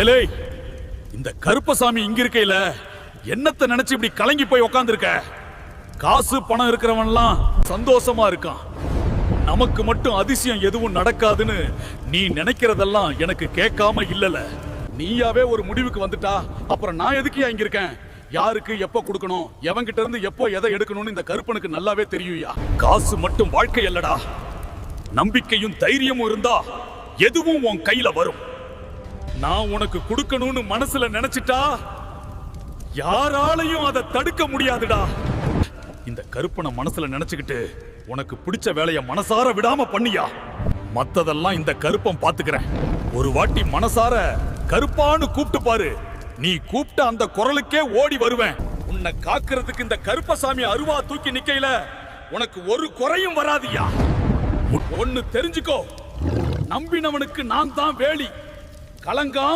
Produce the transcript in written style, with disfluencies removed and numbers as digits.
ஏலே, இந்த கருப்பசாமி இங்க இருக்கையில என்னத்தை நினைச்சு இப்படி கலங்கி போய் உக்காந்துருக்க? காசு பணம் இருக்கிறவன்லாம் சந்தோஷமா இருக்கான். நமக்கு மட்டும் அதிசயம் எதுவும் நடக்காதுன்னு நீ நினைக்கிறதெல்லாம் எனக்கு கேட்காம இல்லல. நீயாவே ஒரு முடிவுக்கு வந்துட்டா அப்புறம் நான் எதுக்கு இங்க இருக்கேன்? யாருக்கு எப்ப கொடுக்கணும், எவன்கிட்ட இருந்து எப்போ எதை எடுக்கணும்னு இந்த கருப்பனுக்கு நல்லாவே தெரியுயா. காசு மட்டும் வாழ்க்கை அல்லடா. நம்பிக்கையும் தைரியமும் இருந்தா எதுவும் உன் கையில வரும். நான் உனக்கு கொடுக்கணும்னு மனசுல நினைச்சிட்டா யாராலையும் அதை தடுக்க முடியாதுடா. இந்த கருப்பனை மனசுல நினைச்சுக்கிட்டு உனக்கு பிடிச்ச வேலைய மனசார விடாம பண்ணியா. மத்ததெல்லாம் இந்த கருப்பன் பாத்துக்கிறேன். ஒரு வாட்டி மனசார கருப்பான்னு கூப்பிட்டு பாரு. நீ கூப்பிட்ட அந்த குரலுக்கே ஓடி வருவேன். உன்னை காக்கிறதுக்கு இந்த கருப்பசாமி அருவா தூக்கி நிக்கையில உனக்கு ஒரு குறையும் வராதியா. ஒன்னு தெரிஞ்சுக்கோ, நம்பினவனுக்கு நான் தான் வேலி. கலங்காம